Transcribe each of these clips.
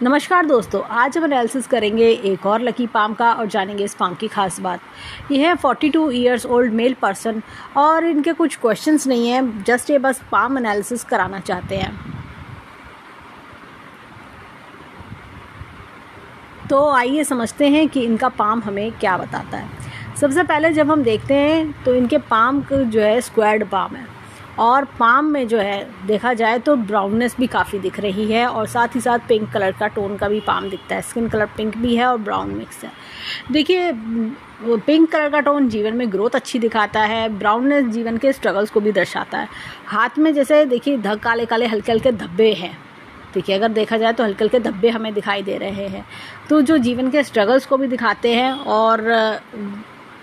नमस्कार दोस्तों, आज हम एनालिसिस करेंगे एक और लकी पाम का और जानेंगे इस पाम की खास बात। ये है 42 ईयर्स ओल्ड मेल पर्सन और इनके कुछ क्वेश्चंस नहीं हैं, जस्ट ये बस पाम एनालिसिस कराना चाहते हैं। तो आइए समझते हैं कि इनका पाम हमें क्या बताता है। सबसे पहले जब हम देखते हैं तो इनके पाम जो है स्क्वायर्ड पाम है और पाम में जो है देखा जाए तो ब्राउननेस भी काफ़ी दिख रही है और साथ ही साथ पिंक कलर का टोन का भी पाम दिखता है। स्किन कलर पिंक भी है और ब्राउन मिक्स है। देखिए, पिंक कलर का टोन जीवन में ग्रोथ अच्छी दिखाता है, ब्राउननेस जीवन के स्ट्रगल्स को भी दर्शाता है। हाथ में जैसे देखिए काले काले हल्के हल्के धब्बे हैं। देखिए, अगर देखा जाए तो हल्के हल्के धब्बे हमें दिखाई दे रहे हैं, तो जो जीवन के स्ट्रगल्स को भी दिखाते हैं। और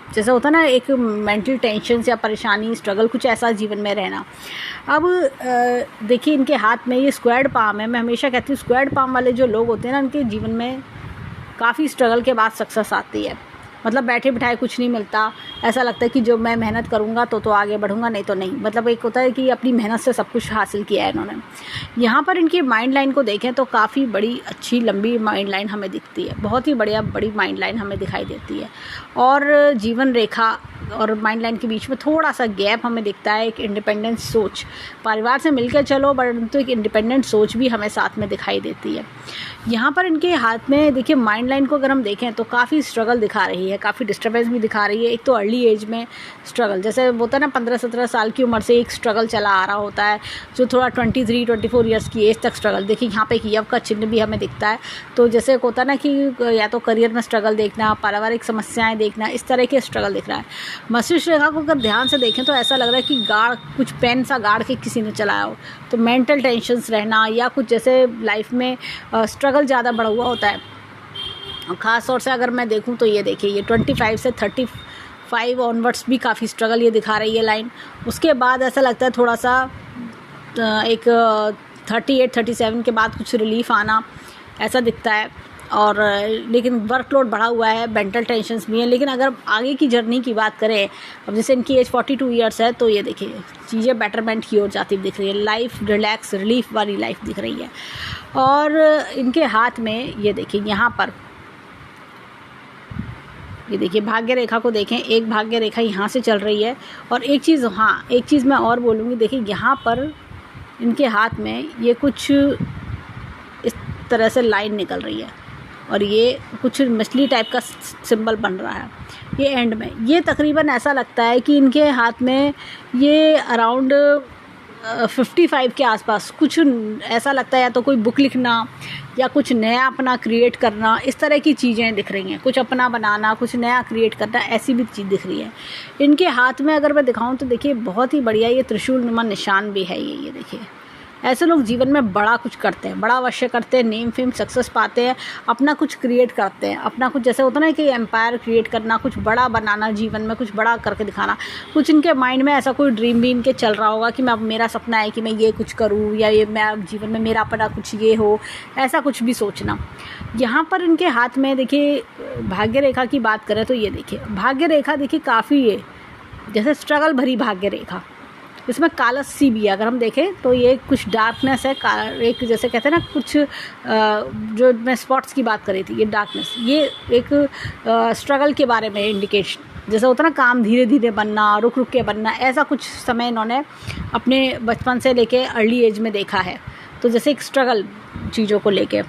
जैसे होता ना एक मेंटल टेंशन या परेशानी, स्ट्रगल, कुछ ऐसा जीवन में रहना। अब देखिए, इनके हाथ में ये स्क्वायर्ड पाम है। मैं हमेशा कहती हूँ स्क्वायर्ड पाम वाले जो लोग होते हैं ना, उनके जीवन में काफ़ी स्ट्रगल के बाद सक्सेस आती है। मतलब बैठे बिठाए कुछ नहीं मिलता, ऐसा लगता है कि जो मैं मेहनत करूँगा तो आगे बढ़ूँगा, नहीं तो नहीं। मतलब एक होता है कि अपनी मेहनत से सब कुछ हासिल किया है इन्होंने। यहाँ पर इनकी माइंड लाइन को देखें तो काफ़ी बड़ी अच्छी लंबी माइंड लाइन हमें दिखती है। बहुत ही बढ़िया बड़ी माइंड लाइन हमें दिखाई देती है और जीवन रेखा और माइंड लाइन के बीच में थोड़ा सा गैप हमें दिखता है। एक इंडिपेंडेंट सोच, परिवार से मिलकर चलो, परंतु एक इंडिपेंडेंट सोच भी हमें साथ में दिखाई देती है। यहाँ पर इनके हाथ में देखिए माइंड लाइन को अगर हम देखें तो काफ़ी स्ट्रगल दिखा रही है, काफ़ी डिस्टर्बेंस भी दिखा रही है। एक तो अर्ली एज में स्ट्रगल, जैसे होता है ना 15-17 साल की उम्र से एक स्ट्रगल चला आ रहा होता है, जो थोड़ा 23-24 ईयर्स की एज तक स्ट्रगल। देखिए यहाँ पे एक यव का चिन्ह भी हमें दिखता है। तो जैसे होता है ना कि या तो करियर में स्ट्रगल देखना, पारिवारिक समस्याएं देखना, इस तरह के स्ट्रगल दिख रहा है। मस्तिष्क रेखा को अगर ध्यान से देखें तो ऐसा लग रहा है कि कुछ पेन सा गाड़ के किसी ने चलाया हो। तो मेंटल टेंशन्स रहना या कुछ जैसे लाइफ में स्ट्रगल ज़्यादा बढ़ा हुआ होता है। ख़ास तौर से अगर मैं देखूं तो ये देखिए, ये 25 से 35 ऑनवर्ड्स भी काफ़ी स्ट्रगल ये दिखा रही है लाइन। उसके बाद ऐसा लगता है थोड़ा सा एक 38-37 के बाद कुछ रिलीफ आना ऐसा दिखता है। और लेकिन वर्कलोड बढ़ा हुआ है, मेंटल टेंशन्स भी हैं। लेकिन अगर आगे की जर्नी की बात करें, अब जैसे इनकी एज 42 ईयर्स है, तो ये देखिए चीज़ें बेटरमेंट की ओर जाती दिख रही है। लाइफ रिलैक्स रिलीफ वाली लाइफ दिख रही है। और इनके हाथ में ये देखिए यहाँ पर ये देखिए भाग्य रेखा को देखें, एक भाग्य रेखा यहाँ से चल रही है। और एक चीज़ मैं और बोलूँगी, देखिए यहाँ पर इनके हाथ में ये कुछ इस तरह से लाइन निकल रही है और ये कुछ मछली टाइप का सिंबल बन रहा है ये एंड में। ये तकरीबन ऐसा लगता है कि इनके हाथ में ये अराउंड 55 के आसपास कुछ ऐसा लगता है, या तो कोई बुक लिखना या कुछ नया अपना क्रिएट करना, इस तरह की चीज़ें दिख रही हैं। कुछ अपना बनाना, कुछ नया क्रिएट करना, ऐसी भी चीज़ दिख रही है इनके हाथ में। अगर मैं दिखाऊं तो देखिए बहुत ही बढ़िया ये त्रिशूल नुमा निशान भी है। ये देखिए, ऐसे लोग जीवन में बड़ा कुछ करते हैं, बड़ा अवश्य करते हैं, नेम फेम सक्सेस पाते हैं, अपना कुछ क्रिएट करते हैं, अपना कुछ जैसे होता है ना कि एम्पायर क्रिएट करना, कुछ बड़ा बनाना, जीवन में कुछ बड़ा करके दिखाना। कुछ इनके माइंड में ऐसा कोई ड्रीम भी इनके चल रहा होगा कि मैं अब मेरा सपना है कि मैं ये कुछ करूँ, या ये मैं अब जीवन में मेरा अपना कुछ ये हो, ऐसा कुछ भी सोचना। यहाँ पर इनके हाथ में देखिए भाग्य रेखा की बात करें तो ये देखिए भाग्य रेखा देखिए काफ़ी ये जैसे स्ट्रगल भरी भाग्य रेखा। इसमें कालस सी भी है, अगर हम देखें तो ये कुछ डार्कनेस है। एक जैसे कहते हैं ना कुछ जो मैं स्पॉट्स की बात कर रही थी, ये डार्कनेस, ये एक स्ट्रगल के बारे में इंडिकेशन। जैसे होता है ना काम धीरे धीरे बनना, रुक रुक के बनना, ऐसा कुछ समय इन्होंने अपने बचपन से लेके अर्ली एज में देखा है। तो जैसे एक स्ट्रगल चीज़ों को लेके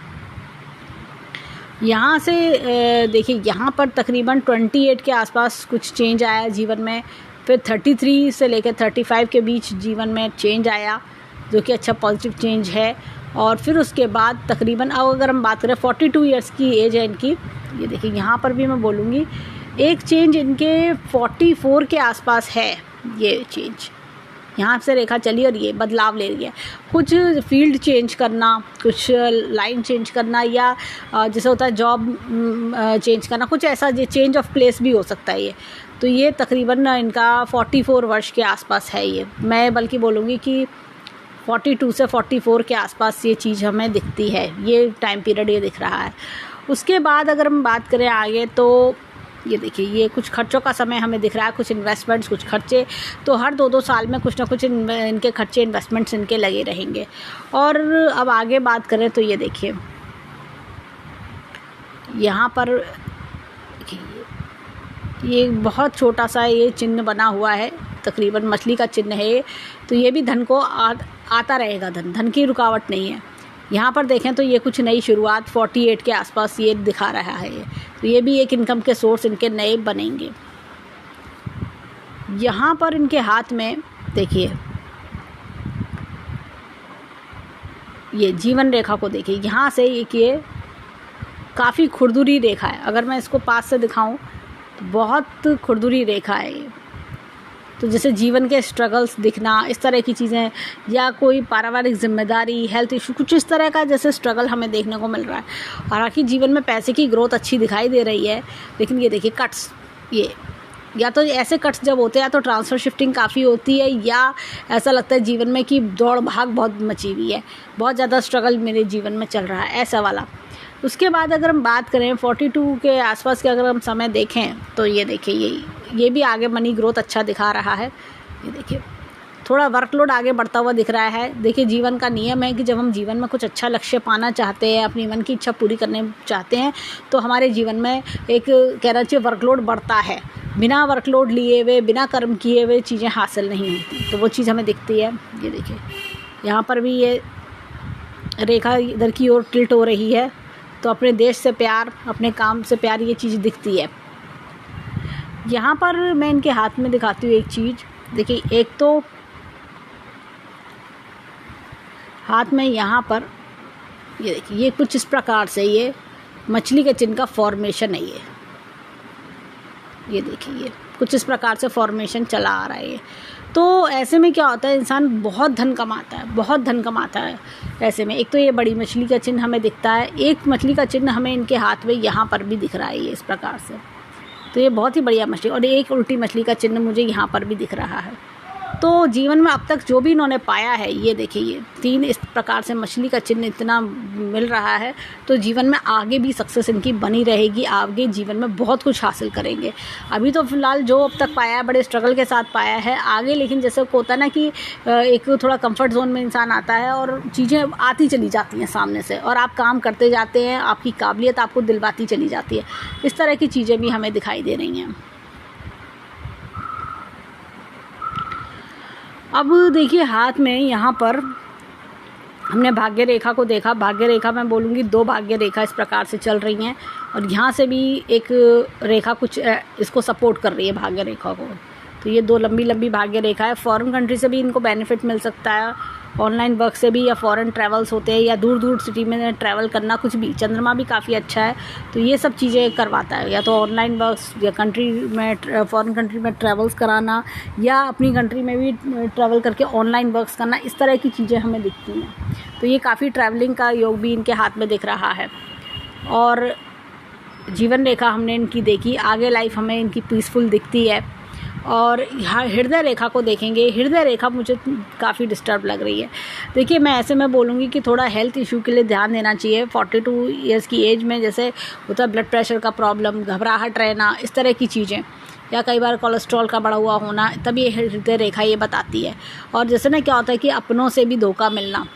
यहाँ से देखिए यहाँ पर तकरीबन 28 के आसपास कुछ चेंज आया जीवन में। फिर 33 से लेकर 35 के बीच जीवन में चेंज आया, जो कि अच्छा पॉजिटिव चेंज है। और फिर उसके बाद तकरीबन अब अगर हम बात करें 42 ईयर्स की एज है इनकी, ये देखिए यहाँ पर भी मैं बोलूँगी एक चेंज इनके 44 के आसपास है। ये चेंज यहाँ से रेखा चली और ये बदलाव ले रही है। कुछ फील्ड चेंज करना, कुछ लाइन चेंज करना, या जैसे होता है जॉब चेंज करना, कुछ ऐसा चेंज ऑफ प्लेस भी हो सकता है ये। तो ये तकरीबन इनका 44 वर्ष के आसपास है। ये मैं बल्कि बोलूँगी कि 42 से 44 के आसपास ये चीज़ हमें दिखती है, ये टाइम पीरियड ये दिख रहा है। उसके बाद अगर हम बात करें आगे तो ये देखिए ये कुछ खर्चों का समय हमें दिख रहा है, कुछ इन्वेस्टमेंट्स, कुछ खर्चे। तो हर 2-2 साल में कुछ ना कुछ इनके खर्चे, इन्वेस्टमेंट्स इनके लगे रहेंगे। और अब आगे बात करें तो ये देखिए यहाँ पर ये बहुत छोटा सा ये चिन्ह बना हुआ है, तकरीबन मछली का चिन्ह है ये। तो ये भी धन को आता रहेगा, धन की रुकावट नहीं है। यहाँ पर देखें तो ये कुछ नई शुरुआत 48 के आसपास ये दिखा रहा है ये। तो ये भी एक इनकम के सोर्स इनके नए बनेंगे। यहाँ पर इनके हाथ में देखिए, ये जीवन रेखा को देखिए, यहाँ से ये काफ़ी खुरदुरी रेखा है। अगर मैं इसको पास से दिखाऊं तो बहुत खुरदुरी रेखा है ये। तो जैसे जीवन के स्ट्रगल्स दिखना, इस तरह की चीज़ें, या कोई पारिवारिक जिम्मेदारी, हेल्थ इशू, कुछ इस तरह का जैसे स्ट्रगल हमें देखने को मिल रहा है। हालांकि जीवन में पैसे की ग्रोथ अच्छी दिखाई दे रही है, लेकिन ये देखिए कट्स, ये या तो ऐसे कट्स जब होते हैं या तो ट्रांसफ़र शिफ्टिंग काफ़ी होती है, या ऐसा लगता है जीवन में कि दौड़ भाग बहुत मची हुई है, बहुत ज़्यादा स्ट्रगल मेरे जीवन में चल रहा है, ऐसा वाला। उसके बाद अगर हम बात करें 42 के आसपास के अगर हम समय देखें तो ये देखिए, ये भी आगे मनी ग्रोथ अच्छा दिखा रहा है। ये देखिए थोड़ा वर्कलोड आगे बढ़ता हुआ दिख रहा है। देखिए जीवन का नियम है कि जब हम जीवन में कुछ अच्छा लक्ष्य पाना चाहते हैं, अपनी मन की इच्छा पूरी करने चाहते हैं, तो हमारे जीवन में एक कहना चाहिए वर्कलोड बढ़ता है। बिना वर्कलोड लिए हुए, बिना कर्म किए हुए चीज़ें हासिल नहीं होती, तो वो चीज़ हमें दिखती है। ये देखिए यहाँ पर भी ये रेखा इधर की ओर टिल्ट हो रही है, तो अपने देश से प्यार, अपने काम से प्यार, ये चीज़ दिखती है। यहाँ पर मैं इनके हाथ में दिखाती हूँ एक चीज़, देखिए एक तो हाथ में यहाँ पर ये देखिए, ये कुछ इस प्रकार से ये मछली के चिन्ह का फॉर्मेशन है। ये देखिए ये कुछ इस प्रकार से फॉर्मेशन चला आ रहा है ये। तो ऐसे में क्या होता है, इंसान बहुत धन कमाता है, बहुत धन कमाता है। ऐसे में एक तो ये बड़ी मछली का चिन्ह हमें दिखता है, एक मछली का चिन्ह हमें इनके हाथ में यहाँ पर भी दिख रहा है ये इस प्रकार से। तो ये बहुत ही बढ़िया मछली, और एक उल्टी मछली का चिन्ह मुझे यहाँ पर भी दिख रहा है। तो जीवन में अब तक जो भी इन्होंने पाया है, ये देखिए ये 3 इस प्रकार से मछली का चिन्ह इतना मिल रहा है, तो जीवन में आगे भी सक्सेस इनकी बनी रहेगी, आगे जीवन में बहुत कुछ हासिल करेंगे। अभी तो फ़िलहाल जो अब तक पाया है बड़े स्ट्रगल के साथ पाया है, आगे लेकिन जैसे होता है ना कि एक थोड़ा कंफर्ट जोन में इंसान आता है और चीज़ें आती चली जाती हैं सामने से, और आप काम करते जाते हैं, आपकी काबिलियत आपको दिलवाती चली जाती है। इस तरह की चीज़ें भी हमें दिखाई दे रही हैं। अब देखिए हाथ में यहाँ पर हमने भाग्य रेखा को देखा। भाग्य रेखा मैं बोलूँगी 2 भाग्य रेखा इस प्रकार से चल रही हैं, और यहाँ से भी एक रेखा कुछ इसको सपोर्ट कर रही है भाग्य रेखा को। तो ये 2 लंबी लंबी भाग्य रेखा है। फॉरेन कंट्री से भी इनको बेनिफिट मिल सकता है, ऑनलाइन वर्क से भी, या फॉरेन ट्रैवल्स होते हैं, या दूर दूर सिटी में ट्रैवल करना, कुछ भी। चंद्रमा भी काफ़ी अच्छा है, तो ये सब चीज़ें करवाता है, या तो ऑनलाइन वर्क्स, या कंट्री में फॉरेन कंट्री में ट्रैवल्स कराना, या अपनी कंट्री में भी ट्रैवल करके ऑनलाइन वर्क्स करना, इस तरह की चीज़ें हमें दिखती हैं। तो ये काफ़ी ट्रैवलिंग का योग भी इनके हाथ में दिख रहा है। और जीवन रेखा हमने इनकी देखी, आगे लाइफ हमें इनकी पीसफुल दिखती है। और यहाँ हृदय रेखा को देखेंगे, हृदय रेखा मुझे काफ़ी डिस्टर्ब लग रही है। देखिए मैं ऐसे में बोलूँगी कि थोड़ा हेल्थ इशू के लिए ध्यान देना चाहिए। 42 ईयर्स की एज में जैसे होता है ब्लड प्रेशर का प्रॉब्लम, घबराहट रहना, इस तरह की चीज़ें, या कई बार कोलेस्ट्रॉल का बढ़ा हुआ होना, तब ये हृदय रेखा ये बताती है। और जैसे ना क्या होता है कि अपनों से भी धोखा मिलना,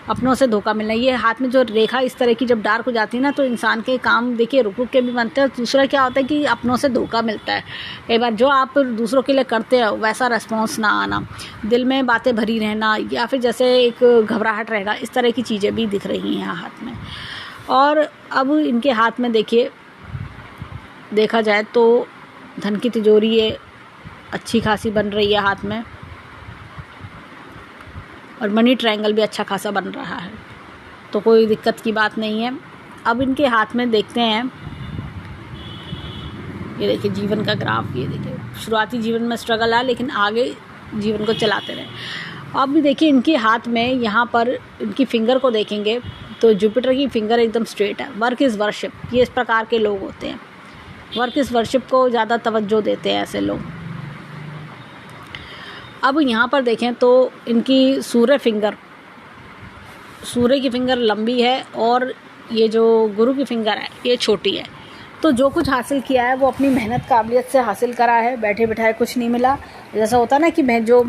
अपनों से धोखा मिलना, ये हाथ में जो रेखा इस तरह की जब डार्क हो जाती है ना, तो इंसान के काम देखिए रुक रुक के भी बनते हैं। दूसरा क्या होता है कि अपनों से धोखा मिलता है। कई बार जो आप दूसरों के लिए करते हो वैसा रिस्पॉन्स ना आना, दिल में बातें भरी रहना, या फिर जैसे एक घबराहट रहेगा, इस तरह की चीज़ें भी दिख रही हैं यहाँ हाथ में। और अब इनके हाथ में देखिए, देखा जाए तो धन की तिजोरी ये अच्छी खासी बन रही है हाथ में, और मनी ट्रायंगल भी अच्छा खासा बन रहा है, तो कोई दिक्कत की बात नहीं है। अब इनके हाथ में देखते हैं, ये देखिए जीवन का ग्राफ, ये देखिए शुरुआती जीवन में स्ट्रगल है, लेकिन आगे जीवन को चलाते रहे। अब भी देखिए इनके हाथ में यहाँ पर इनकी फिंगर को देखेंगे तो जुपिटर की फिंगर एकदम स्ट्रेट है। वर्क इज़ वर्शिप, ये इस प्रकार के लोग होते हैं, वर्क इज़ वर्शिप को ज़्यादा तवज्जो देते हैं ऐसे लोग। अब यहाँ पर देखें तो इनकी सूर्य की फिंगर लंबी है, और ये जो गुरु की फिंगर है ये छोटी है। तो जो कुछ हासिल किया है वो अपनी मेहनत काबिलियत से हासिल करा है, बैठे बिठाए कुछ नहीं मिला। जैसा होता ना कि मैं जो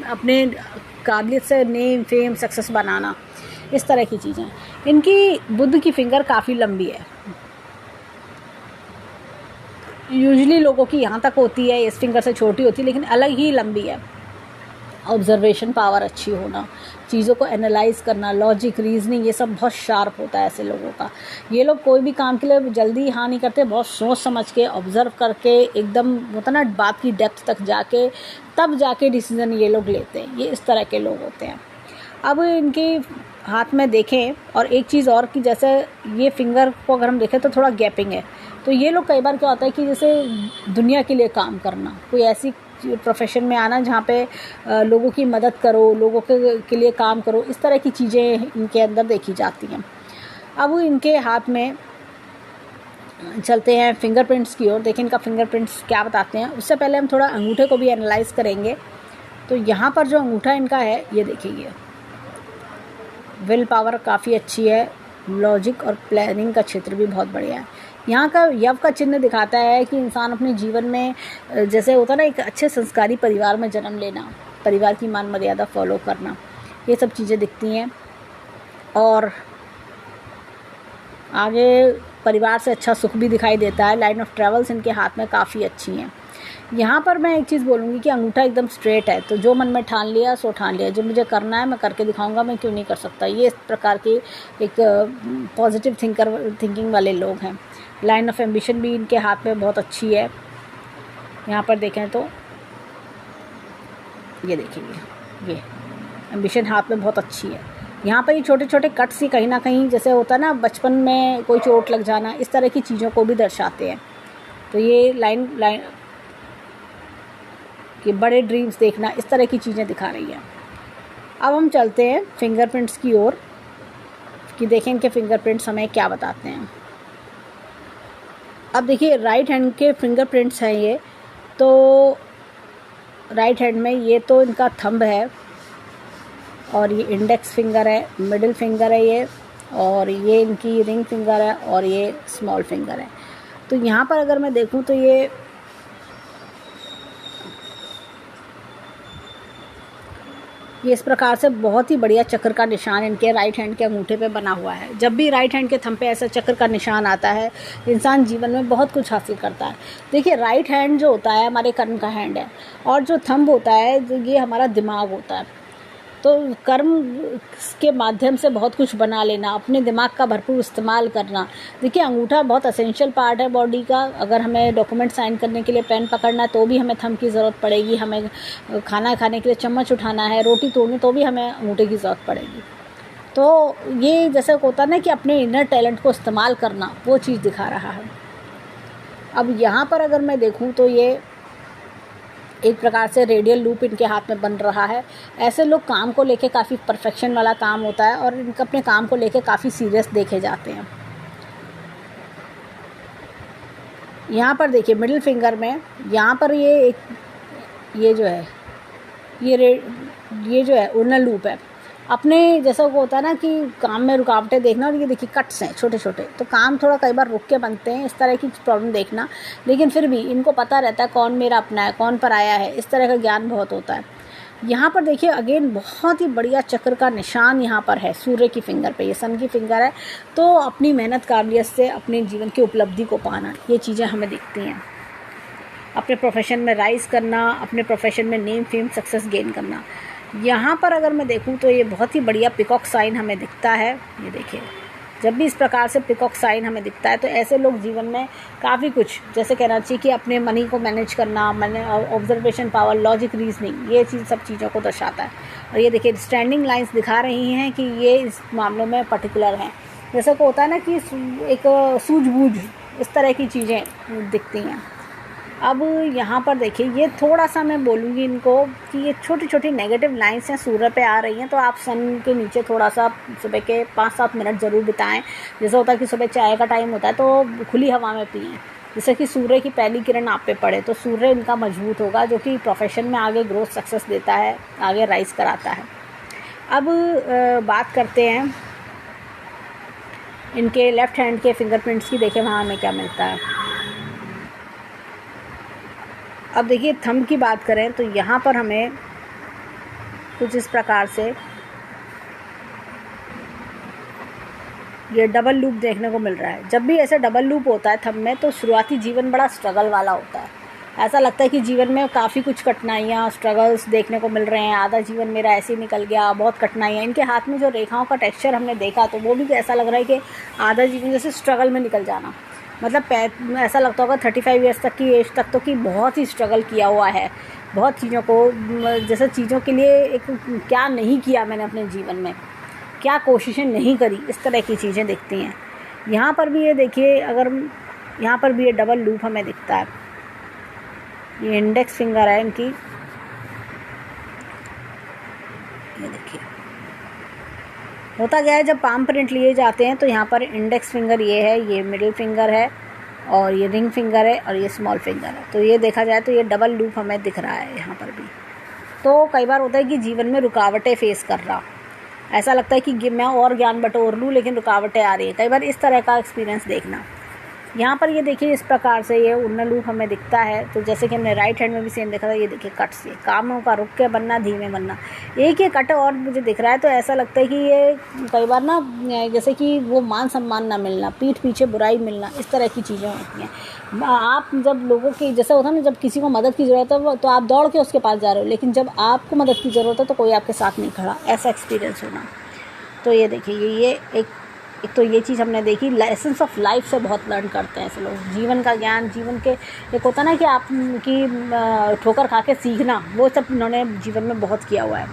अपने काबिलियत से नेम फेम सक्सेस बनाना, इस तरह की चीज़ें। इनकी बुध की फिंगर काफ़ी लंबी है, यूजुअली लोगों की यहाँ तक होती है, इस फिंगर से छोटी होती है, लेकिन अलग ही लंबी है। ऑब्जर्वेशन पावर अच्छी होना, चीज़ों को एनालाइज करना, लॉजिक, रीजनिंग, ये सब बहुत शार्प होता है ऐसे लोगों का। ये लोग कोई भी काम के लिए जल्दी हाँ नहीं करते, बहुत सोच समझ के, ऑब्जर्व करके, एकदम होता ना बात की डेप्थ तक जाके तब जाके डिसीज़न ये लोग लेते हैं। ये इस तरह के लोग होते हैं। अब इनके हाथ में देखें, और एक चीज़ और कि जैसे ये फिंगर को अगर हम देखें तो थोड़ा गैपिंग है। तो ये लोग कई बार क्या होता है कि जैसे दुनिया के लिए काम करना, कोई ऐसी प्रोफेशन में आना जहाँ पे लोगों की मदद करो, लोगों के लिए काम करो, इस तरह की चीज़ें इनके अंदर देखी जाती हैं। अब इनके हाथ में चलते हैं फिंगरप्रिंट्स की ओर। देखें इनका फिंगरप्रिंट्स क्या बताते हैं। उससे पहले हम थोड़ा अंगूठे को भी एनालाइज करेंगे। तो यहाँ पर जो अंगूठा इनका है, ये देखिए, विल पावर काफ़ी अच्छी है, लॉजिक और प्लानिंग का क्षेत्र भी बहुत बढ़िया है। यहाँ का यव का चिन्ह दिखाता है कि इंसान अपने जीवन में, जैसे होता है ना, एक अच्छे संस्कारी परिवार में जन्म लेना, परिवार की मान मर्यादा फॉलो करना, ये सब चीज़ें दिखती हैं। और आगे परिवार से अच्छा सुख भी दिखाई देता है। लाइन ऑफ ट्रेवल्स इनके हाथ में काफ़ी अच्छी हैं। यहाँ पर मैं एक चीज़ बोलूँगी कि अंगूठा एकदम स्ट्रेट है, तो जो मन में ठान लिया सो ठान लिया, जो मुझे करना है मैं करके दिखाऊंगा, मैं क्यों नहीं कर सकता। ये इस प्रकार के एक पॉजिटिव थिंकिंग वाले लोग हैं। लाइन ऑफ एम्बिशन भी इनके हाथ में बहुत अच्छी है। यहाँ पर देखें तो ये देखिए, ये एम्बिशन हाथ में बहुत अच्छी है। यहाँ पर ये छोटे छोटे कट सी कहीं ना कहीं, जैसे होता है ना बचपन में कोई चोट लग जाना, इस तरह की चीज़ों को भी दर्शाते हैं। तो ये लाइन कि बड़े ड्रीम्स देखना, इस तरह की चीज़ें दिखा रही है। अब हम चलते हैं फिंगरप्रिंट्स की ओर कि देखें इनके फिंगरप्रिंट्स हमें क्या बताते हैं। अब देखिए राइट हैंड के फिंगरप्रिंट्स हैं ये। तो राइट हैंड में ये तो इनका थंब है, और ये इंडेक्स फिंगर है, मिडिल फिंगर है ये, और ये इनकी रिंग फिंगर है, और ये स्मॉल फिंगर है। तो यहाँ पर अगर मैं देखूँ तो ये इस प्रकार से बहुत ही बढ़िया चक्र का निशान इनके राइट हैंड के अंगूठे पे बना हुआ है। जब भी राइट हैंड के थंब पे ऐसा चक्र का निशान आता है, इंसान जीवन में बहुत कुछ हासिल करता है। देखिए राइट हैंड जो होता है हमारे कर्म का हैंड है, और जो थंब होता है ये हमारा दिमाग होता है। तो कर्म के माध्यम से बहुत कुछ बना लेना, अपने दिमाग का भरपूर इस्तेमाल करना। देखिए अंगूठा बहुत असेंशियल पार्ट है बॉडी का। अगर हमें डॉक्यूमेंट साइन करने के लिए पेन पकड़ना है तो भी हमें थंब की ज़रूरत पड़ेगी, हमें खाना खाने के लिए चम्मच उठाना है, रोटी तोड़नी तो भी हमें अंगूठे की ज़रूरत पड़ेगी। तो ये जैसे होता है ना कि अपने इनर टैलेंट को इस्तेमाल करना, वो चीज़ दिखा रहा है। अब यहाँ पर अगर मैं देखूँ तो ये एक प्रकार से रेडियल लूप इनके हाथ में बन रहा है। ऐसे लोग काम को लेके काफ़ी परफेक्शन वाला काम होता है, और इनका अपने काम को लेके काफ़ी सीरियस देखे जाते हैं। यहाँ पर देखिए मिडिल फिंगर में, यहाँ पर ये जो है ये जो है उनर लूप है। अपने जैसा वो होता है ना कि काम में रुकावटें देखना, और ये देखिए कट्स हैं छोटे छोटे, तो काम थोड़ा कई बार रुक के बनते हैं, इस तरह की प्रॉब्लम देखना। लेकिन फिर भी इनको पता रहता है कौन मेरा अपना है, कौन पराया है, इस तरह का ज्ञान बहुत होता है। यहाँ पर देखिए अगेन बहुत ही बढ़िया चक्र का निशान यहाँ पर है सूर्य की फिंगर पे, ये सन की फिंगर है। तो अपनी मेहनत काबिलियत से अपने जीवन की उपलब्धि को पाना, ये चीज़ें हमें दिखती हैं। अपने प्रोफेशन में राइज करना, अपने प्रोफेशन में नेम फेम सक्सेस गेन करना। यहाँ पर अगर मैं देखूँ तो ये बहुत ही बढ़िया पिकॉक साइन हमें दिखता है। ये देखिए जब भी इस प्रकार से पिकॉक साइन हमें दिखता है तो ऐसे लोग जीवन में काफ़ी कुछ, जैसे कहना चाहिए कि अपने मनी को मैनेज करना, ऑब्जर्वेशन पावर, लॉजिक, रीजनिंग, ये सब चीज़ों को दर्शाता है। और ये देखिए स्टैंडिंग लाइंस दिखा रही हैं कि ये इस मामलों में पर्टिकुलर हैं। जैसे को होता है ना कि एक सूझबूझ, इस तरह की चीज़ें दिखती हैं। अब यहाँ पर देखिए ये थोड़ा सा मैं बोलूँगी इनको कि ये छोटी छोटी नेगेटिव लाइंस हैं सूर्य पे आ रही हैं, तो आप सन के नीचे थोड़ा सा सुबह के 5-7 मिनट ज़रूर बिताएं। जैसे होता है कि सुबह चाय का टाइम होता है तो खुली हवा में पिएं, जिससे कि सूर्य की पहली किरण आप पे पड़े, तो सूर्य इनका मजबूत होगा, जो कि प्रोफेशन में आगे ग्रोथ सक्सेस देता है, आगे राइज कराता है। अब बात करते हैं इनके लेफ़्ट हैंड के फिंगरप्रिंट्स की। देखें वहाँ हमें क्या मिलता है। अब देखिए थंब की बात करें तो यहाँ पर हमें कुछ इस प्रकार से ये डबल लूप देखने को मिल रहा है। जब भी ऐसे डबल लूप होता है थंब में तो शुरुआती जीवन बड़ा स्ट्रगल वाला होता है। ऐसा लगता है कि जीवन में काफ़ी कुछ कठिनाइयाँ, स्ट्रगल्स देखने को मिल रहे हैं। आधा जीवन मेरा ऐसे ही निकल गया, बहुत कठिनाइयाँ। इनके हाथ में जो रेखाओं का टेक्सचर हमने देखा तो वो भी ऐसा लग रहा है कि आधा जीवन जैसे स्ट्रगल में निकल जाना। मतलब ऐसा लगता होगा 35 ईयर्स तक की एज तक तो कि बहुत ही स्ट्रगल किया हुआ है, बहुत चीज़ों को, जैसे चीज़ों के लिए एक क्या नहीं किया मैंने अपने जीवन में, क्या कोशिशें नहीं करी, इस तरह की चीज़ें दिखती हैं। यहाँ पर भी ये देखिए, अगर यहाँ पर भी ये डबल लूप हमें दिखता है। ये इंडेक्स फिंगर है इनकी, ये देखिए। होता गया है जब पाम प्रिंट लिए जाते हैं तो यहाँ पर इंडेक्स फिंगर ये है, ये मिडिल फिंगर है और ये रिंग फिंगर है और ये स्मॉल फिंगर है। तो ये देखा जाए तो ये डबल लूप हमें दिख रहा है यहाँ पर भी। तो कई बार होता है कि जीवन में रुकावटें फेस कर रहा, ऐसा लगता है कि मैं और ज्ञान बटोर लूँ लेकिन रुकावटें आ रही हैं। कई बार इस तरह का एक्सपीरियंस देखना। यहाँ पर ये देखिए, इस प्रकार से ये उल्ना लूप हमें दिखता है। तो जैसे कि हमने राइट हैंड में भी सेम देखा था, ये देखिए कट से कामों का रुक के बनना, धीमे बनना। एक ये कट और मुझे दिख रहा है तो ऐसा लगता है कि ये कई बार ना, जैसे कि वो मान सम्मान ना मिलना, पीठ पीछे बुराई मिलना, इस तरह की चीज़ें होती हैं। आप जब लोगों की, जैसा होता है ना, जब किसी को मदद की ज़रूरत है तो आप दौड़ के उसके पास जा रहे हो, लेकिन जब आपको मदद की ज़रूरत है तो कोई आपके साथ नहीं खड़ा, ऐसा एक्सपीरियंस होना। तो ये देखिए, ये एक तो ये चीज़ हमने देखी। लेसन्स ऑफ लाइफ से बहुत लर्न करते हैं ऐसे लोग, जीवन का ज्ञान, जीवन के एक होता ना कि आप की ठोकर खा के सीखना, वो सब इन्होंने जीवन में बहुत किया हुआ है।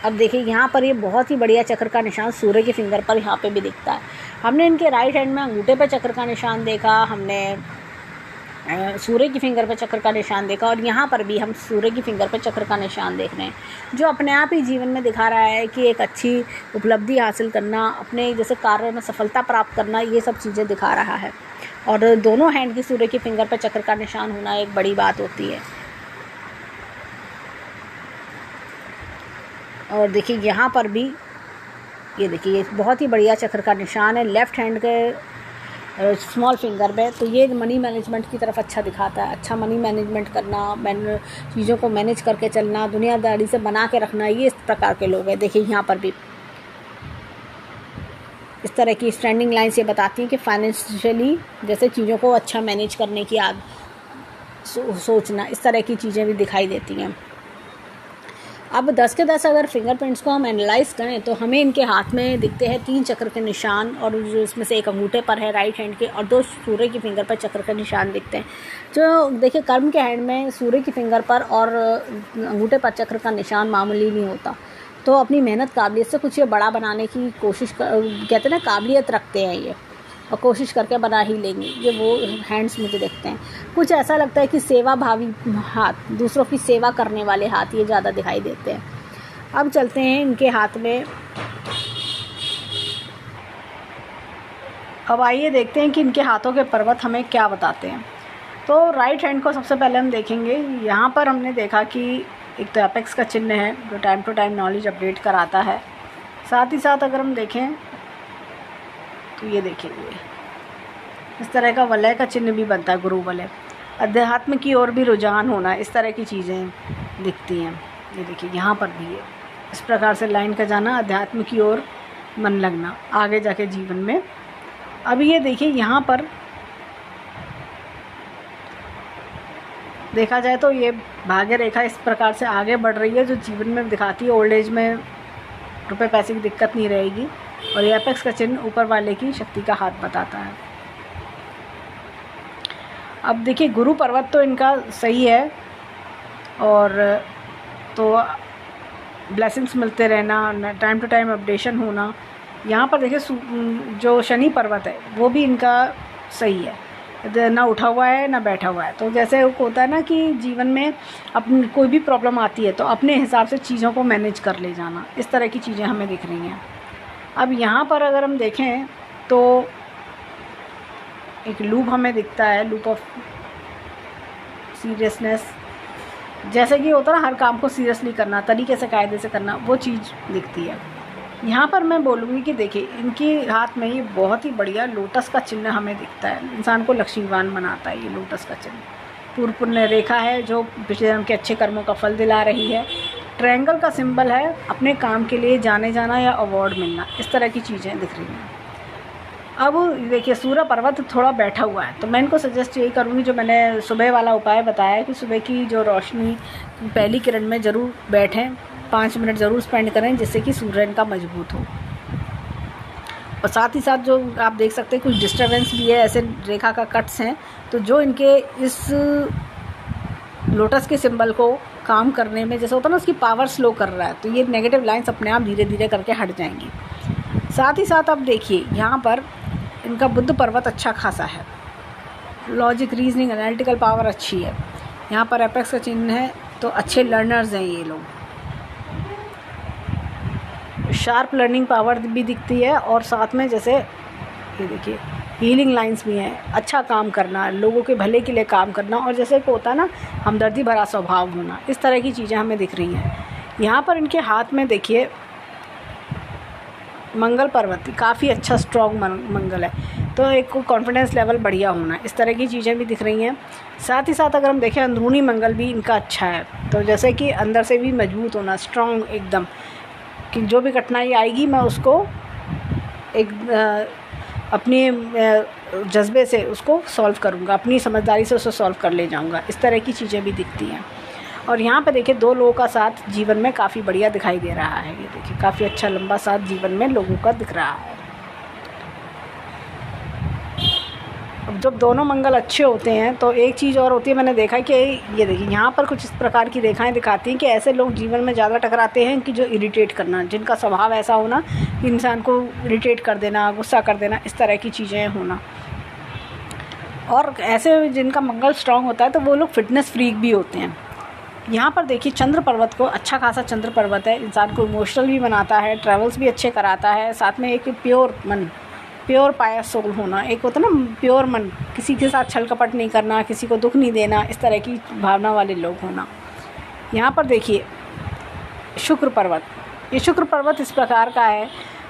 अब देखिए यहाँ पर ये बहुत ही बढ़िया चक्र का निशान सूर्य के फिंगर पर यहाँ पे भी दिखता है। हमने इनके राइट हैंड में अंगूठे पर चक्र का निशान देखा, हमने सूर्य की फिंगर पर चक्र का निशान देखा, और यहाँ पर भी हम सूर्य की फिंगर पर चक्र का निशान देख रहे हैं, जो अपने आप ही जीवन में दिखा रहा है कि एक अच्छी उपलब्धि हासिल करना, अपने जैसे कार्य में सफलता प्राप्त करना, ये सब चीज़ें दिखा रहा है। और दोनों हैंड की सूर्य की फिंगर पर चक्र का निशान होना एक बड़ी बात होती है। और देखिए यहाँ पर भी ये देखिए, ये बहुत ही बढ़िया चक्र का निशान है लेफ़्ट हैंड के स्मॉल फिंगर में। तो ये मनी मैनेजमेंट की तरफ अच्छा दिखाता है, अच्छा मनी मैनेजमेंट करना, चीज़ों को मैनेज करके चलना, दुनियादारी से बना के रखना, ये इस प्रकार के लोग हैं। देखिए यहाँ पर भी इस तरह की स्टैंडिंग लाइन्स ये बताती हैं कि फाइनेंशियली जैसे चीज़ों को अच्छा मैनेज करने की सोचना, इस तरह की चीज़ें भी दिखाई देती हैं। अब 10 के 10 अगर फिंगरप्रिंट्स को हम एनालाइज करें तो हमें इनके हाथ में दिखते हैं 3 चक्र के निशान, और जो इसमें से एक अंगूठे पर है राइट हैंड के, और 2 सूर्य की फिंगर पर चक्र के निशान दिखते हैं। जो देखिए कर्म के हैंड में सूर्य की फिंगर पर और अंगूठे पर चक्र का निशान मामूली नहीं होता, तो अपनी मेहनत काबिलियत से कुछ ये बड़ा बनाने की कोशिश कहते हैं ना, काबिलियत रखते हैं ये, और कोशिश करके बना ही लेंगे। ये वो हैंड्स मुझे देखते हैं। कुछ ऐसा लगता है कि सेवा भावी हाथ, दूसरों की सेवा करने वाले हाथ ये ज़्यादा दिखाई देते हैं। अब चलते हैं इनके हाथ में। अब आइए देखते हैं कि इनके हाथों के पर्वत हमें क्या बताते हैं। तो राइट हैंड को सबसे पहले हम देखेंगे। यहाँ पर हमने देखा कि एक तो एपेक्स का चिन्ह है जो time to time knowledge update कराता है। साथ ही साथ अगर हम देखें तो ये देखिए, इस तरह का वलय का चिन्ह भी बनता है, गुरु वलय। अध्यात्म की ओर भी रुझान होना, इस तरह की चीज़ें दिखती हैं। ये देखिए यहाँ पर भी है इस प्रकार से लाइन का जाना, अध्यात्म की ओर मन लगना आगे जाके जीवन में। अब ये देखिए यहाँ पर देखा जाए तो ये भाग्य रेखा इस प्रकार से आगे बढ़ रही है, जो जीवन में दिखाती है ओल्ड एज में रुपए पैसे की दिक्कत नहीं रहेगी। और ये एपेक्स का चिन्ह ऊपर वाले की शक्ति का हाथ बताता है। अब देखिए गुरु पर्वत तो इनका सही है, और तो ब्लेसिंग्स मिलते रहना, टाइम टू टाइम अपडेशन होना। यहाँ पर देखिए जो शनि पर्वत है वो भी इनका सही है, ना उठा हुआ है ना बैठा हुआ है। तो जैसे होता है ना कि जीवन में अपनी कोई भी प्रॉब्लम आती है तो अपने हिसाब से चीज़ों को मैनेज कर ले जाना, इस तरह की चीज़ें हमें दिख रही हैं। अब यहाँ पर अगर हम देखें तो एक लूप हमें दिखता है, लूप ऑफ सीरियसनेस। जैसे कि होता है ना हर काम को सीरियसली करना, तरीके से कायदे से करना, वो चीज़ दिखती है। यहाँ पर मैं बोलूँगी कि देखिए इनके हाथ में ये बहुत ही बढ़िया लोटस का चिन्ह हमें दिखता है, इंसान को लक्ष्मीवान बनाता है ये लोटस का चिन्ह। पूर्व पुण्य रेखा है जो पिछले जन्म के अच्छे कर्मों का फल दिला रही है। ट्रायंगल का सिंबल है अपने काम के लिए जाने जाना या अवार्ड मिलना, इस तरह की चीज़ें दिख रही हैं। अब देखिए सूर्य पर्वत थोड़ा बैठा हुआ है, तो मैं इनको सजेस्ट यही करूँगी जो मैंने सुबह वाला उपाय बताया है कि सुबह की जो रोशनी पहली किरण में ज़रूर बैठें, 5 मिनट ज़रूर स्पेंड करें, जिससे कि सूर्य इनका मजबूत हो। और साथ ही साथ जो आप देख सकते हैं कुछ डिस्टर्बेंस भी है, ऐसे रेखा का कट्स हैं, तो जो इनके इस लोटस के सिंबल को काम करने में जैसे होता है ना उसकी पावर स्लो कर रहा है, तो ये नेगेटिव लाइंस अपने आप धीरे धीरे करके हट जाएंगी। साथ ही साथ अब देखिए यहाँ पर इनका बुद्ध पर्वत अच्छा खासा है, लॉजिक रीजनिंग एनालिटिकल पावर अच्छी है, यहाँ पर एपेक्स का चिन्ह है, तो अच्छे लर्नर्स हैं ये लोग, शार्प लर्निंग पावर भी दिखती है। और साथ में जैसे ये देखिए हीलिंग लाइंस भी हैं, अच्छा काम करना, लोगों के भले के लिए काम करना, और जैसे कि होता है ना हमदर्दी भरा स्वभाव होना, इस तरह की चीज़ें हमें दिख रही हैं। यहाँ पर इनके हाथ में देखिए मंगल पर्वत काफ़ी अच्छा स्ट्रॉन्ग मंगल है, तो एक कॉन्फिडेंस लेवल बढ़िया होना, इस तरह की चीज़ें भी दिख रही हैं। साथ ही साथ अगर हम देखें अंदरूनी मंगल भी इनका अच्छा है, तो जैसे कि अंदर से भी मजबूत होना, स्ट्रॉन्ग एकदम, कि जो भी कठिनाई आएगी मैं उसको एक अपने जज्बे से उसको सॉल्व करूँगा, अपनी समझदारी से उसको सॉल्व कर ले जाऊँगा, इस तरह की चीज़ें भी दिखती हैं। और यहाँ पे देखिए 2 लोगों का साथ जीवन में काफ़ी बढ़िया दिखाई दे रहा है, ये देखिए काफ़ी अच्छा लंबा साथ जीवन में लोगों का दिख रहा है। अब जब दोनों मंगल अच्छे होते हैं तो एक चीज़ और होती है, मैंने देखा कि ये देखिए यहाँ पर कुछ इस प्रकार की रेखाएं दिखाती हैं कि ऐसे लोग जीवन में ज़्यादा टकराते हैं कि जो इरिटेट करना, जिनका स्वभाव ऐसा होना कि इंसान को इरिटेट कर देना, गुस्सा कर देना, इस तरह की चीज़ें होना। और ऐसे जिनका मंगल स्ट्रांग होता है तो वो लोग फिटनेस फ्रीक भी होते हैं। यहाँ पर देखिए चंद्र पर्वत को अच्छा खासा चंद्र पर्वत है, इंसान को इमोशनल भी बनाता है, ट्रैवल्स भी अच्छे कराता है, साथ में एक प्योर मन, प्योर पायस सोल होना, एक होता है ना प्योर मन, किसी के साथ छल कपट नहीं करना, किसी को दुख नहीं देना, इस तरह की भावना वाले लोग होना। यहाँ पर देखिए शुक्र पर्वत, ये शुक्र पर्वत इस प्रकार का है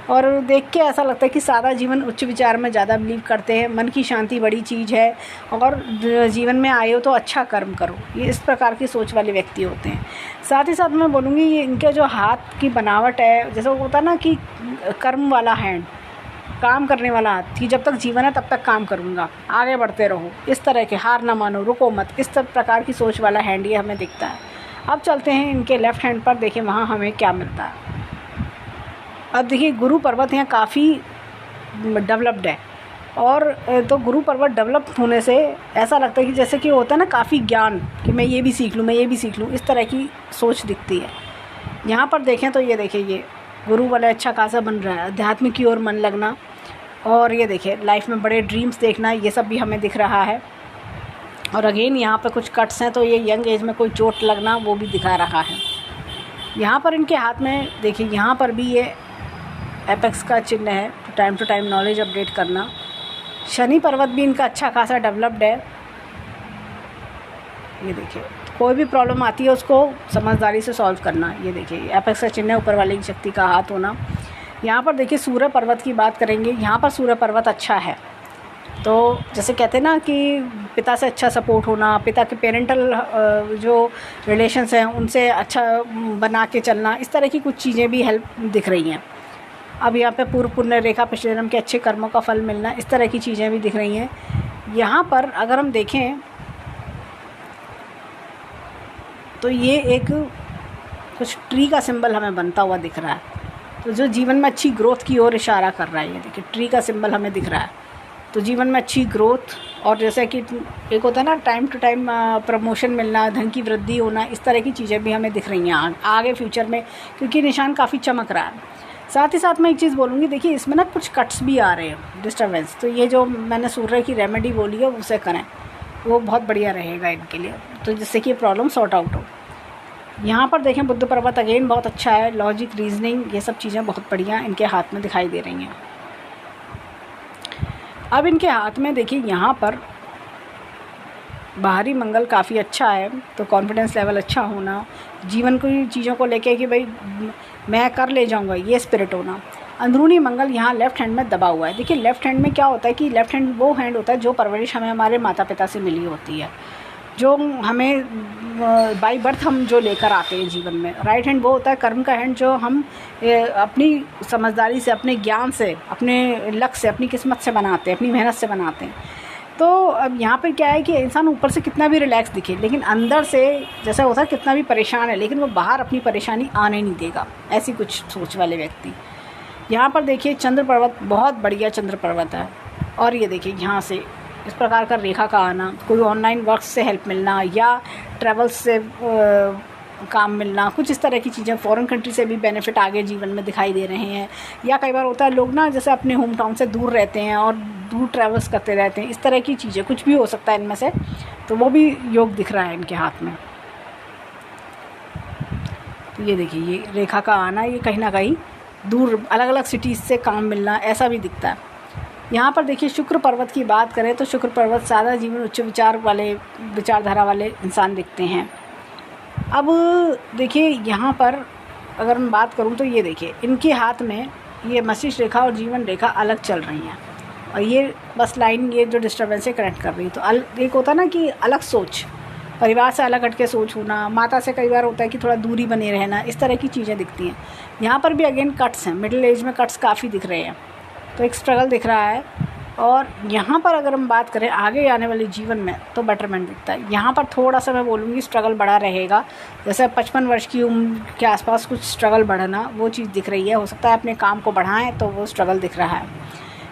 और देख के ऐसा लगता है कि सादा जीवन उच्च विचार में ज़्यादा बिलीव करते हैं, मन की शांति बड़ी चीज़ है और जीवन में आए हो तो अच्छा कर्म करो, ये इस प्रकार की सोच वाले व्यक्ति होते हैं। साथ ही साथ मैं बोलूँगी ये इनके जो हाथ की बनावट है, जैसे होता है ना कि कर्म वाला हैंड, काम करने वाला हाथ, कि जब तक जीवन है तब तक काम करूँगा, आगे बढ़ते रहो, इस तरह के, हार ना मानो, रुको मत, इस सब प्रकार की सोच वाला हैंड ये हमें दिखता है। अब चलते हैं इनके लेफ़्ट हैंड पर, देखिए वहाँ हमें क्या मिलता है। अब देखिए गुरु पर्वत यहाँ काफ़ी डेवलप्ड है और तो गुरु पर्वत डेवलप होने से ऐसा लगता है कि जैसे कि होता है ना काफ़ी ज्ञान, कि मैं ये भी सीख लूँ, मैं ये भी सीख लूँ, इस तरह की सोच दिखती है। यहाँ पर देखें तो ये देखिए ये गुरु वाला अच्छा खासा बन रहा है, अध्यात्म की ओर मन लगना, और ये देखिए लाइफ में बड़े ड्रीम्स देखना, ये सब भी हमें दिख रहा है। और अगेन यहाँ पर कुछ कट्स हैं, तो ये यंग एज में कोई चोट लगना वो भी दिखा रहा है। यहाँ पर इनके हाथ में देखिए यहाँ पर भी ये एपेक्स का चिन्ह है, टू टाइम नॉलेज अपडेट करना। शनि पर्वत भी इनका अच्छा खासा डेवलप्ड है, ये देखिए कोई भी प्रॉब्लम आती है उसको समझदारी से सॉल्व करना, ये देखिए एपेक्स का चिन्ह है, ऊपर वाले की शक्ति का हाथ होना। यहाँ पर देखिए सूर्य पर्वत की बात करेंगे, यहाँ पर सूर्य पर्वत अच्छा है, तो जैसे कहते हैं ना कि पिता से अच्छा सपोर्ट होना, पिता के पेरेंटल जो रिलेशंस हैं उनसे अच्छा बना के चलना, इस तरह की कुछ चीज़ें भी हेल्प दिख रही हैं। अब यहाँ पे पूर्व पुण्य रेखा, पिछले जन्म के अच्छे कर्मों का फल मिलना, इस तरह की चीज़ें भी दिख रही हैं। यहाँ पर अगर हम देखें तो ये एक कुछ ट्री का सिंबल हमें बनता हुआ दिख रहा है, तो जो जीवन में अच्छी ग्रोथ की ओर इशारा कर रहा है। ये देखिए ट्री का सिंबल हमें दिख रहा है, तो जीवन में अच्छी ग्रोथ, और जैसे कि एक होता है ना टाइम टू टाइम प्रमोशन मिलना, धन की वृद्धि होना, इस तरह की चीज़ें भी हमें दिख रही हैं आगे फ्यूचर में, क्योंकि निशान काफ़ी चमक रहा है। साथ ही साथ मैं एक चीज़ बोलूँगी, देखिए इसमें ना कुछ कट्स भी आ रहे हैं, डिस्टर्बेंस, तो ये जो मैंने सूर्य की रेमेडी बोली है उसे करें, वो बहुत बढ़िया रहेगा इनके लिए, तो जिससे कि प्रॉब्लम सॉर्ट आउट हो। यहाँ पर देखें बुद्ध पर्वत अगेन बहुत अच्छा है, लॉजिक रीजनिंग ये सब चीज़ें बहुत बढ़िया इनके हाथ में दिखाई दे रही हैं। अब इनके हाथ में देखिए यहाँ पर बाहरी मंगल काफ़ी अच्छा है, तो कॉन्फिडेंस लेवल अच्छा होना, जीवन की चीज़ों को लेके कि भाई मैं कर ले जाऊंगा, ये स्पिरिट होना। अंदरूनी मंगल यहाँ लेफ़्ट हैंड में दबा हुआ है। देखिए लेफ़्ट हैंड में क्या होता है कि लेफ़्ट हैंड वो हैंड होता है जो परवरिश हमें हमारे माता पिता से मिली होती है, जो हमें बाई बर्थ हम जो लेकर आते हैं जीवन में। राइट हैंड वो होता है कर्म का हैंड, जो हम अपनी समझदारी से, अपने ज्ञान से, अपने लक्ष्य से, अपनी किस्मत से बनाते हैं, अपनी मेहनत से बनाते हैं। तो अब यहाँ पे क्या है कि इंसान ऊपर से कितना भी रिलैक्स दिखे, लेकिन अंदर से जैसा होता है कितना भी परेशान है, लेकिन वो बाहर अपनी परेशानी आने नहीं देगा, ऐसी कुछ सोच वाले व्यक्ति। यहाँ पर देखिए चंद्र पर्वत, बहुत बढ़िया चंद्र पर्वत है। और ये देखिए यहाँ से इस प्रकार का रेखा का आना, कोई ऑनलाइन वर्क से हेल्प मिलना या ट्रैवल से काम मिलना, कुछ इस तरह की चीज़ें। फॉरेन कंट्री से भी बेनिफिट आगे जीवन में दिखाई दे रहे हैं। या कई बार होता है लोग ना जैसे अपने होम टाउन से दूर रहते हैं और दूर ट्रैवल्स करते रहते हैं, इस तरह की चीज़ें, कुछ भी हो सकता है इनमें से, तो वो भी योग दिख रहा है इनके हाथ में। तो ये देखिए ये रेखा का आना, ये कहीं ना कहीं दूर अलग अलग सिटीज़ से काम मिलना, ऐसा भी दिखता है। यहाँ पर देखिए शुक्र पर्वत की बात करें तो शुक्र पर्वत सादा जीवन, उच्च विचारधारा वाले इंसान दिखते हैं। अब देखिए यहाँ पर अगर मैं बात करूँ तो ये देखिए इनके हाथ में ये मस्तिष्क रेखा और जीवन रेखा अलग चल रही हैं, और ये बस लाइन ये जो डिस्टर्बेंस है कनेक्ट कर रही है। तो एक होता है ना कि अलग सोच, परिवार से अलग हट के सोच होना, माता से कई बार होता है कि थोड़ा दूरी बने रहना, इस तरह की चीज़ें दिखती हैं। यहाँ पर भी अगेन कट्स हैं, मिडिल एज में कट्स काफ़ी दिख रहे हैं, तो एक स्ट्रगल दिख रहा है। और यहाँ पर अगर हम बात करें आगे आने वाले जीवन में तो बेटरमेंट दिखता है। यहाँ पर थोड़ा सा मैं बोलूँगी स्ट्रगल बढ़ा रहेगा, जैसे 55 वर्ष की उम्र के आसपास कुछ स्ट्रगल बढ़ना, वो चीज़ दिख रही है। हो सकता है अपने काम को बढ़ाएं तो वो स्ट्रगल दिख रहा है।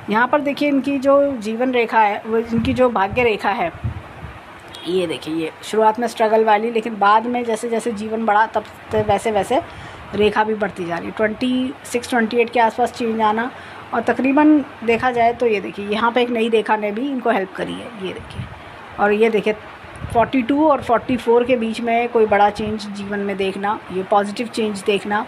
यहाँ पर देखिए इनकी जो जीवन रेखा है, वो इनकी जो भाग्य रेखा है, ये देखिए ये शुरुआत में स्ट्रगल वाली, लेकिन बाद में जैसे जैसे जीवन बढ़ा तब वैसे वैसे रेखा भी बढ़ती जा रही है। 26-28 के आसपास चेंज आना, और तकरीबन देखा जाए तो ये देखिए यहाँ पे एक नई रेखा ने भी इनको हेल्प करी है, ये देखिए। और ये देखिए 42 और 44 के बीच में कोई बड़ा चेंज जीवन में देखना, ये पॉजिटिव चेंज देखना।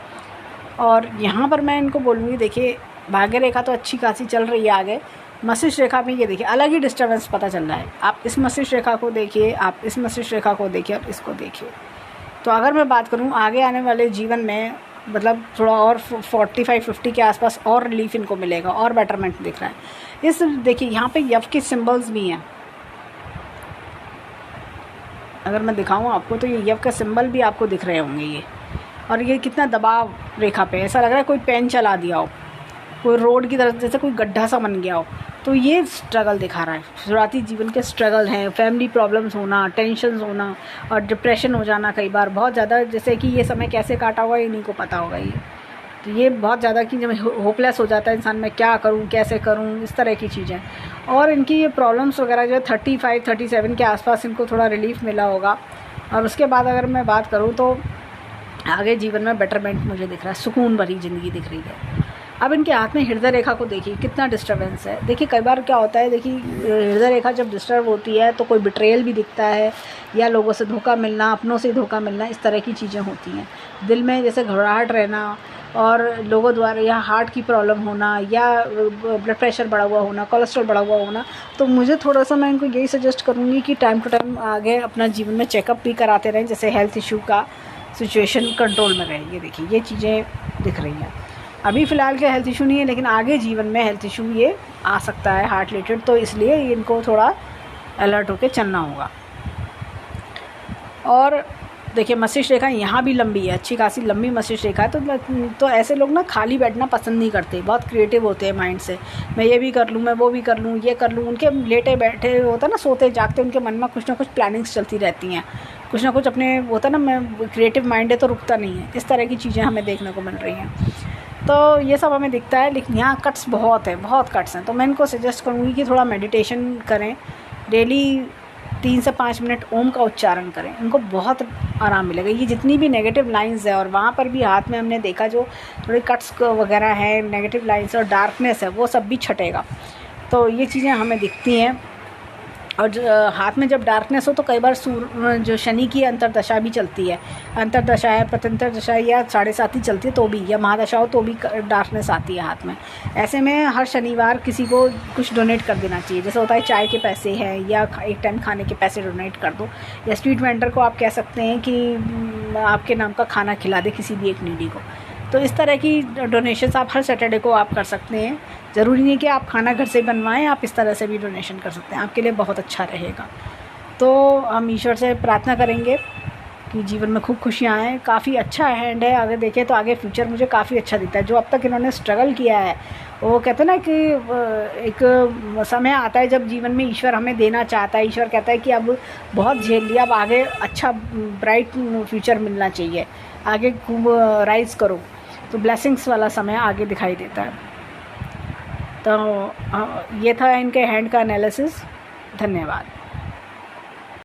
और यहाँ पर मैं इनको बोलूँगी देखिए भाग्य रेखा तो अच्छी खासी चल रही है आगे, मस्तिष्क रेखा में ये देखिए अलग ही डिस्टर्बेंस पता चल रहा है। आप इस मस्तिष्क रेखा को देखिए, आप इस मस्तिष्क रेखा को देखिए और इसको देखिए। तो अगर मैं बात करूँ आगे आने वाले जीवन में, मतलब थोड़ा और 45-50 के आसपास और रिलीफ इनको मिलेगा, और बेटरमेंट दिख रहा है। इस देखिए यहाँ पे यव के सिंबल्स भी हैं, अगर मैं दिखाऊँ आपको तो ये यव का सिंबल भी आपको दिख रहे होंगे ये। और ये कितना दबाव रेखा पे, ऐसा लग रहा है कोई पेन चला दिया हो, कोई रोड की तरफ जैसे कोई गड्ढा सा बन गया हो। तो ये स्ट्रगल दिखा रहा है, शुरुआती जीवन के स्ट्रगल हैं, फैमिली प्रॉब्लम्स होना, टेंशन्स होना और डिप्रेशन हो जाना कई बार बहुत ज़्यादा, जैसे कि ये समय कैसे काटा होगा इन्हीं को पता होगा ये। तो ये बहुत ज़्यादा कि जब होपलेस हो जाता है इंसान, मैं क्या करूँ, कैसे करूँ, इस तरह की चीज़ें। और इनकी ये प्रॉब्लम्स वगैरह जो है 35-37 के आसपास इनको थोड़ा रिलीफ मिला होगा। और उसके बाद अगर मैं बात करूँ तो आगे जीवन में बेटरमेंट मुझे दिख रहा है, सुकून भरी ज़िंदगी दिख रही है। अब इनके हाथ में हृदय रेखा को देखिए कितना डिस्टर्बेंस है। देखिए कई बार क्या होता है, देखिए हृदय रेखा जब डिस्टर्ब होती है तो कोई बिट्रेयल भी दिखता है, या लोगों से धोखा मिलना, अपनों से धोखा मिलना, इस तरह की चीज़ें होती हैं। दिल में जैसे घबराहट रहना, और लोगों द्वारा या हार्ट की प्रॉब्लम होना, या ब्लड प्रेशर बढ़ा हुआ होना, कोलेस्ट्रॉल बढ़ा हुआ होना। तो मुझे थोड़ा सा, मैं इनको यही सजेस्ट करूँगी कि टाइम टू टाइम आगे अपना जीवन में चेकअप भी कराते रहें, जैसे हेल्थ इशू का सिचुएशन कंट्रोल में रहे। ये देखिए ये चीज़ें दिख रही हैं। अभी फ़िलहाल के हेल्थ इशू नहीं है, लेकिन आगे जीवन में हेल्थ इशू ये आ सकता है हार्ट रिलेटेड, तो इसलिए इनको थोड़ा अलर्ट होकर चलना होगा। और देखिए मस्तिष्क रेखा यहाँ भी लंबी है, अच्छी खासी लंबी मस्तिष्क रेखा है। तो ऐसे लोग ना खाली बैठना पसंद नहीं करते, बहुत क्रिएटिव होते हैं माइंड से, मैं ये भी कर लूँ, मैं वो भी कर लूँ, ये कर लूँ। उनके लेटे बैठे होता है ना, सोते जागते उनके मन में कुछ ना कुछ प्लानिंग्स चलती रहती हैं, कुछ ना कुछ अपने होता है ना, मैं क्रिएटिव माइंड है तो रुकता नहीं है। इस तरह की चीज़ें हमें देखने को मिल रही हैं, तो ये सब हमें दिखता है। लेकिन यहाँ कट्स बहुत है, बहुत कट्स हैं। तो मैं इनको सजेस्ट करूँगी कि थोड़ा मेडिटेशन करें, डेली 3 से 5 मिनट ओम का उच्चारण करें, इनको बहुत आराम मिलेगा। ये जितनी भी नेगेटिव लाइंस है, और वहाँ पर भी हाथ में हमने देखा जो थोड़े कट्स वगैरह हैं, नेगेटिव लाइंस और डार्कनेस है, वो सब भी छटेगा। तो ये चीज़ें हमें दिखती हैं। और हाथ में जब डार्कनेस हो तो कई बार जो शनि की अंतर्दशा भी चलती है, अंतर्दशा है, प्रत्यंतर दशा या 7.5 चलती है तो भी, या महादशा हो तो भी डार्कनेस आती है हाथ में। ऐसे में हर शनिवार किसी को कुछ डोनेट कर देना चाहिए, जैसे होता है चाय के पैसे हैं, या एक टाइम खाने के पैसे डोनेट कर दो, या स्ट्रीट वेंडर को आप कह सकते हैं कि आपके नाम का खाना खिला दे किसी भी एक नीडी को। तो इस तरह की डोनेशंस आप हर सैटरडे को आप कर सकते हैं। ज़रूरी नहीं कि आप खाना घर से बनवाएं, आप इस तरह से भी डोनेशन कर सकते हैं, आपके लिए बहुत अच्छा रहेगा। तो हम ईश्वर से प्रार्थना करेंगे कि जीवन में खूब खुशियाँ आएँ। काफ़ी अच्छा हैंड है, अगर देखें तो आगे फ्यूचर मुझे काफ़ी अच्छा दिखता है। जो अब तक इन्होंने स्ट्रगल किया है, वो कहते हैं ना कि एक समय आता है जब जीवन में ईश्वर हमें देना चाहता है। ईश्वर कहता है कि अब बहुत झेल लिया, अब आगे अच्छा ब्राइट फ्यूचर मिलना चाहिए, आगे खूब राइज करो। तो ब्लेसिंग्स वाला समय आगे दिखाई देता है। तो ये था इनके हैंड का एनालिसिस। धन्यवाद।